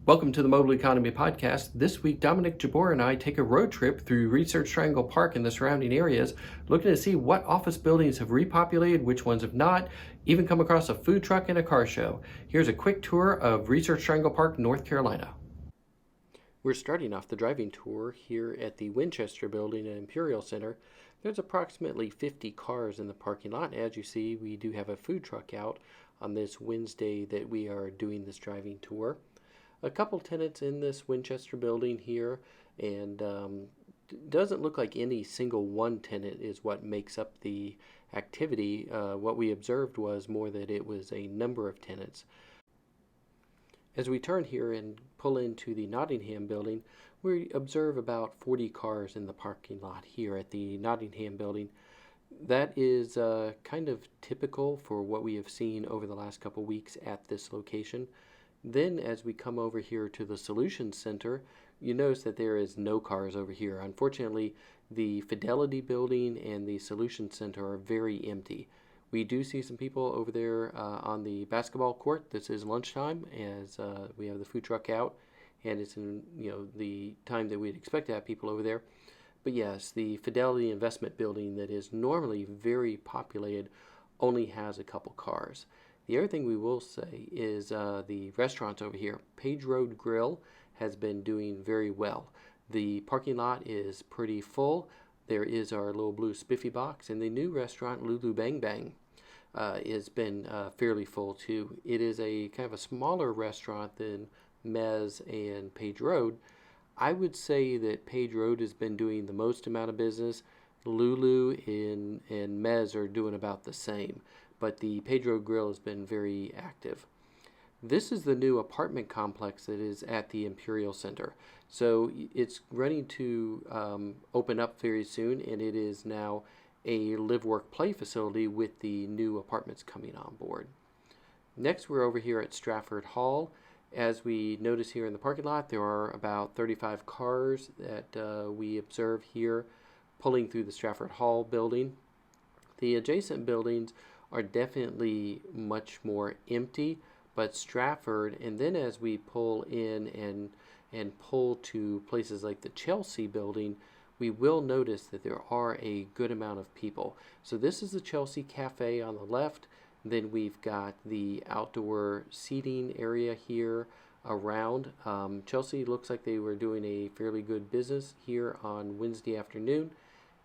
Welcome to the Mobile Economy Podcast. This week, Dominique Jabor and I take a road trip through Research Triangle Park and the surrounding areas, looking to see what office buildings have repopulated, which ones have not, even come across a food truck and a car show. Here's a quick tour of Research Triangle Park, North Carolina. We're starting off the driving tour here at the Winchester Building at Imperial Center. There's approximately 50 cars in the parking lot. As you see, we do have a food truck out on this Wednesday that we are doing this driving tour. A couple tenants in this Winchester building here, and doesn't look like any single one tenant is what makes up the activity. What we observed was more that it was a number of tenants. As we turn here and pull into the Nottingham building, we observe about 40 cars in the parking lot here at the Nottingham building. That is kind of typical for what we have seen over the last couple weeks at this location. Then as we come over here to the Solutions Center, you notice that there is no cars over here. Unfortunately, the Fidelity building and the Solutions Center are very empty. We do see some people over there on the basketball court. This is lunchtime as we have the food truck out, and it's in the time that we'd expect to have people over there. But yes, the Fidelity Investment building that is normally very populated only has a couple cars. The other thing we will say is the restaurants over here. Page Road Grill has been doing very well. The parking lot is pretty full. There is our little blue spiffy box, and the new restaurant Lulu Bang Bang has been fairly full too. It is a kind of a smaller restaurant than Moblz and Page Road. I would say that Page Road has been doing the most amount of business. Lulu and Moblz are doing about the same, but the Page Road Grill has been very active. This is the new apartment complex that is at the Imperial Center. So it's running to open up very soon, and it is now a live, work, play facility with the new apartments coming on board. Next, we're over here at Stratford Hall. As we notice here in the parking lot, there are about 35 cars that we observe here pulling through the Stratford Hall building. The adjacent buildings are definitely much more empty, but Stratford, and then as we pull in and pull to places like the Chelsea building, we will notice that there are a good amount of people. So this is the Chelsea Cafe on the left. Then we've got the outdoor seating area here around. Chelsea looks like they were doing a fairly good business here on Wednesday afternoon.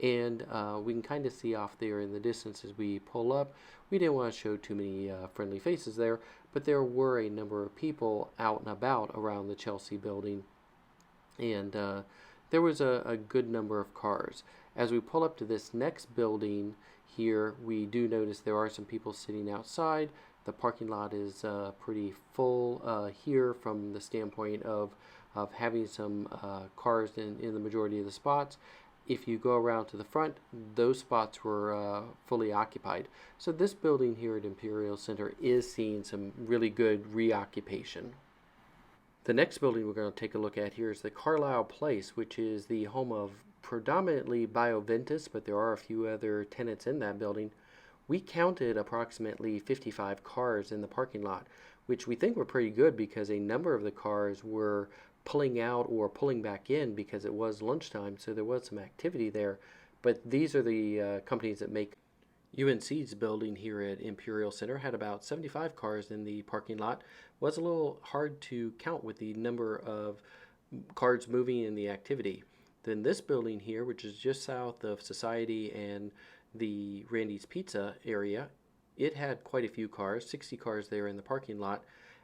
And we can kind of see off there in the distance as we pull up. We didn't want to show too many friendly faces there, but there were a number of people out and about around the Chelsea building, and there was a good number of cars. As we pull up to this next building here, we do notice there are some people sitting outside. The parking lot is pretty full here from the standpoint of having some cars in the majority of the spots. If you go around to the front, those spots were fully occupied. So this building here at Imperial Center is seeing some really good reoccupation. The next building we're going to take a look at here is the Carlisle Place, which is the home of predominantly Bioventus, but there are a few other tenants in that building. We counted approximately 55 cars in the parking lot, which we think were pretty good because a number of the cars were pulling out or pulling back in because it was lunchtime, so there was some activity there. But these are the companies that make UNC's building here at Imperial Center. Had about 75 cars in the parking lot. Was a little hard to count with the number of cars moving in the activity. Then this building here, which is just south of Society and the Randy's Pizza area, it had quite a few cars, 60 cars there in the parking lot.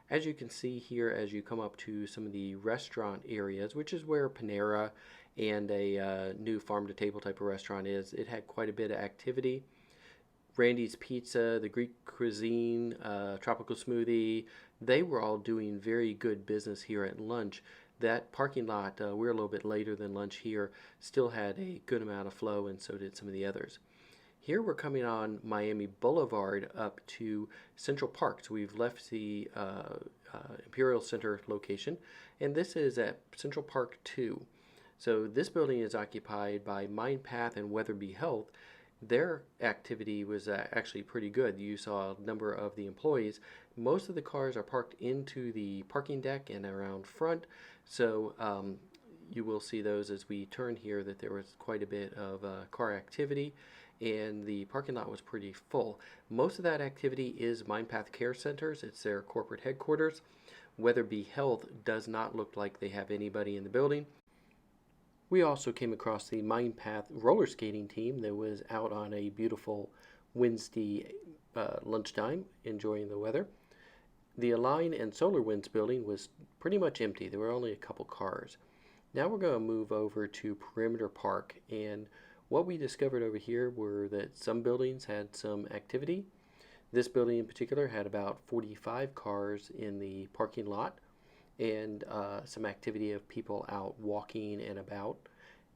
As you can see here, as you come up to some of the restaurant areas, which is where Panera and a new farm-to-table type of restaurant is, it had quite a bit of activity. Randy's Pizza, the Greek cuisine, tropical smoothie, they were all doing very good business here at lunch. That parking lot, we're a little bit later than lunch here, still had a good amount of flow, and so did some of the others. Here we're coming on Miami Boulevard up to Central Park. So we've left the Imperial Center location, and this is at Central Park 2. So this building is occupied by MindPath and Weatherby Health. Their activity was actually pretty good. You saw a number of the employees. Most of the cars are parked into the parking deck and around front, so you will see those as we turn here that there was quite a bit of car activity, and the parking lot was pretty full. Most of that activity is MindPath Care Centers. It's their corporate headquarters. Weatherby Health does not look like they have anybody in the building. We also came across the MindPath roller skating team that was out on a beautiful Wednesday lunchtime enjoying the weather. The Align and Solar Winds building was pretty much empty. There were only a couple cars. Now we're going to move over to Perimeter Park, and what we discovered over here were that some buildings had some activity. This building in particular had about 45 cars in the parking lot, and some activity of people out walking and about.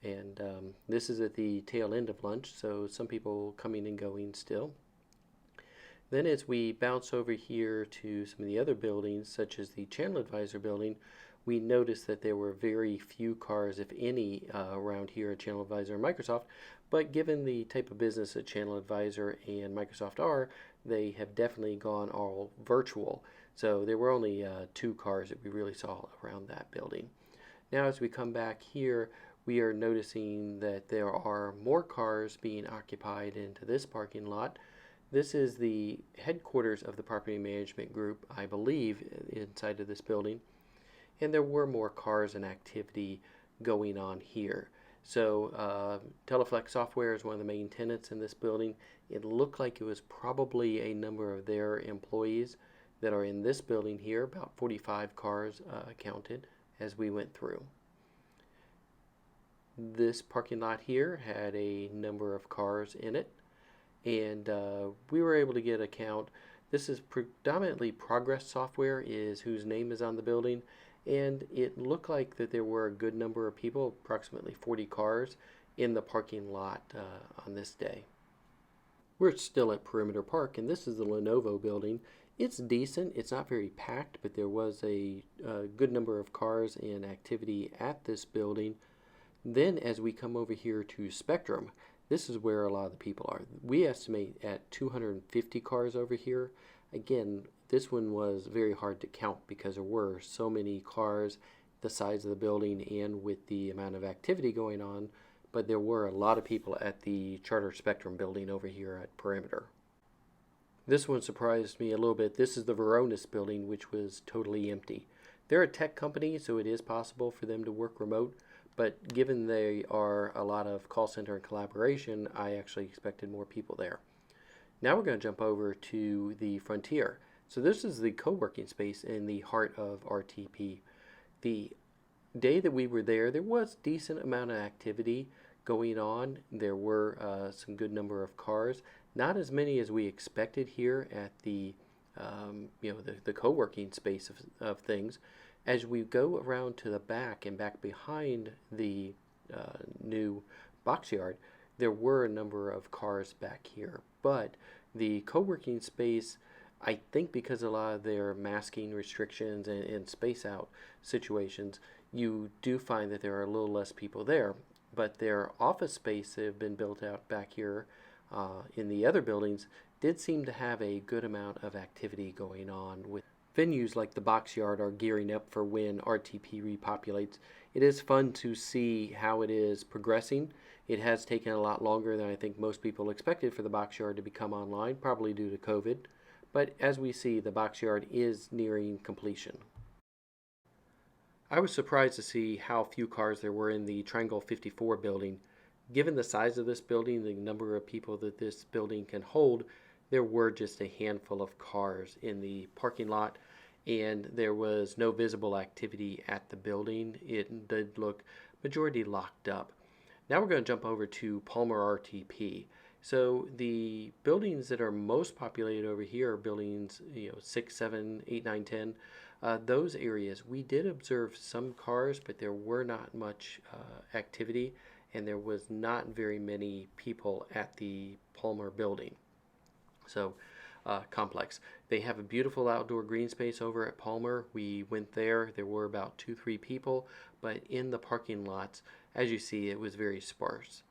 And this is at the tail end of lunch, so some people coming and going still. Then as we bounce over here to some of the other buildings, such as the Channel Advisor building, we noticed that there were very few cars, if any, around here at Channel Advisor and Microsoft. But given the type of business that Channel Advisor and Microsoft are, they have definitely gone all virtual. So there were only 2 cars that we really saw around that building. Now as we come back here, we are noticing that there are more cars being occupied into this parking lot. This is the headquarters of the property management group, I believe, inside of this building. And there were more cars and activity going on here. So Teleflex Software is one of the main tenants in this building. It looked like it was probably a number of their employees that are in this building here. About 45 cars counted as we went through. This parking lot here had a number of cars in it, and we were able to get a count. This is predominantly Progress Software is whose name is on the building, and it looked like that there were a good number of people, approximately 40 cars, in the parking lot on this day. We're still at Perimeter Park, and this is the Lenovo building. It's decent. It's not very packed, but there was a good number of cars and activity at this building. Then as we come over here to Spectrum, this is where a lot of the people are. We estimate at 250 cars over here. Again, this one was very hard to count because there were so many cars, the size of the building, and with the amount of activity going on. But there were a lot of people at the Charter Spectrum building over here at Perimeter. This one surprised me a little bit. This is the Varonis building, which was totally empty. They're a tech company, so it is possible for them to work remote. But given they are a lot of call center and collaboration, I actually expected more people there. Now we're going to jump over to the Frontier. So this is the co-working space in the heart of RTP. The day that we were there, there was a decent amount of activity going on. There were some good number of cars. Not as many as we expected here at the the co-working space of things. As we go around to the back and back behind the new box yard, there were a number of cars back here. But the co-working space, I think because a lot of their masking restrictions and space out situations, you do find that there are a little less people there. But their office space that have been built out back here in the other buildings did seem to have a good amount of activity going on. With venues like the box yard are gearing up for when RTP repopulates. It is fun to see how it is progressing. It has taken a lot longer than I think most people expected for the box yard to become online, probably due to COVID. But as we see, the box yard is nearing completion. I was surprised to see how few cars there were in the Triangle 54 building. Given the size of this building, the number of people that this building can hold, there were just a handful of cars in the parking lot, and there was no visible activity at the building. It did look majority locked up. Now we're going to jump over to Palmer RTP. So the buildings that are most populated over here are buildings 6, 7, 8, 9, 10. Those areas, we did observe some cars, but there were not much activity, and there was not very many people at the Palmer building. So complex. They have a beautiful outdoor green space over at Palmer. We went there. There were about 2-3 people, but in the parking lots, as you see, it was very sparse.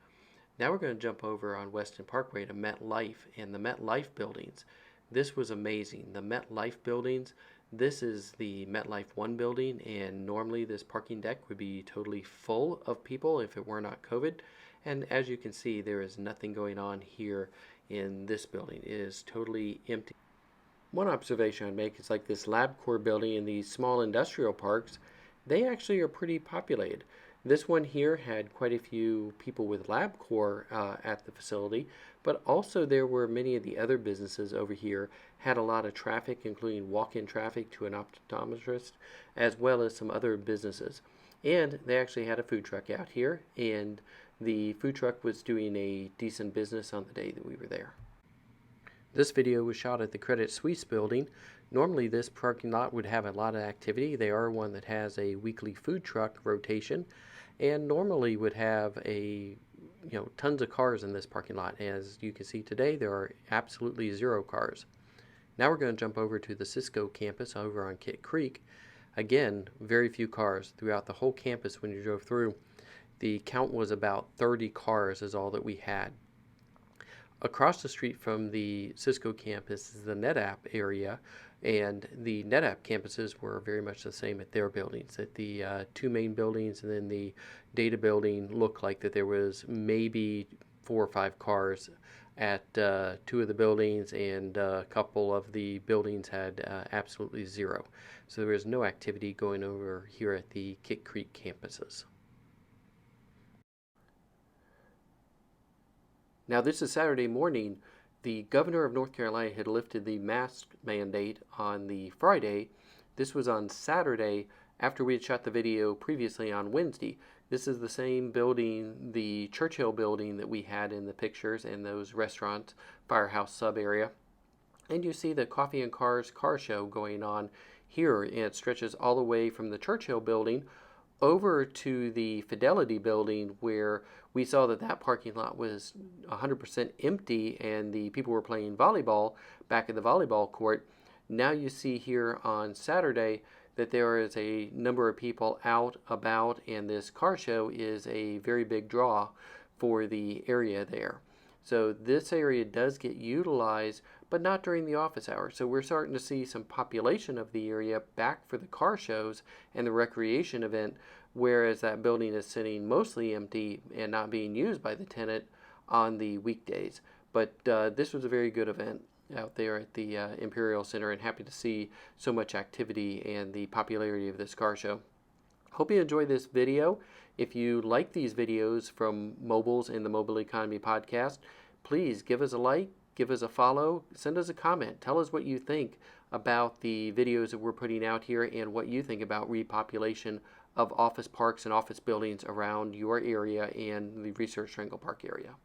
Now we're going to jump over on Weston Parkway to MetLife and the MetLife buildings. This was amazing. The MetLife buildings, this is the MetLife 1 building, and normally this parking deck would be totally full of people if it were not COVID. And as you can see, there is nothing going on here in this building. It is totally empty. One observation I'd make is like this LabCorp building and these small industrial parks, they actually are pretty populated. This one here had quite a few people with LabCorp at the facility, but also there were many of the other businesses over here had a lot of traffic, including walk-in traffic to an optometrist, as well as some other businesses. And they actually had a food truck out here, and the food truck was doing a decent business on the day that we were there. This video was shot at the Credit Suisse building. Normally this parking lot would have a lot of activity. They are one that has a weekly food truck rotation and normally would have tons of cars in this parking lot. As you can see today, there are absolutely 0 cars. Now we're going to jump over to the Cisco campus over on Kit Creek. Again, very few cars throughout the whole campus when you drove through. The count was about 30 cars is all that we had. Across the street from the Cisco campus is the NetApp area, and the NetApp campuses were very much the same at their buildings. At the 2 main buildings and then the data building looked like that there was maybe 4 or 5 cars at 2 of the buildings, and a couple of the buildings had absolutely 0. So there was no activity going over here at the Kit Creek campuses. Now this is Saturday morning. The governor of North Carolina had lifted the mask mandate on the Friday. This was on Saturday after we had shot the video previously on Wednesday. This is the same building, the Churchill building that we had in the pictures and those restaurants, Firehouse sub area. And you see the Coffee and Cars car show going on here. And it stretches all the way from the Churchill building over to the Fidelity building, where we saw that parking lot was 100% empty and the people were playing volleyball back at the volleyball court. Now you see here on Saturday that there is a number of people out about, and this car show is a very big draw for the area there. So this area does get utilized, but not during the office hours. So we're starting to see some population of the area back for the car shows and the recreation event, whereas that building is sitting mostly empty and not being used by the tenant on the weekdays. But this was a very good event out there at the Imperial Center, and happy to see so much activity and the popularity of this car show. Hope you enjoyed this video. If you like these videos from Moblz and the Mobile Economy Podcast, please give us a like, give us a follow, send us a comment. Tell us what you think about the videos that we're putting out here and what you think about repopulation of office parks and office buildings around your area and the Research Triangle Park area.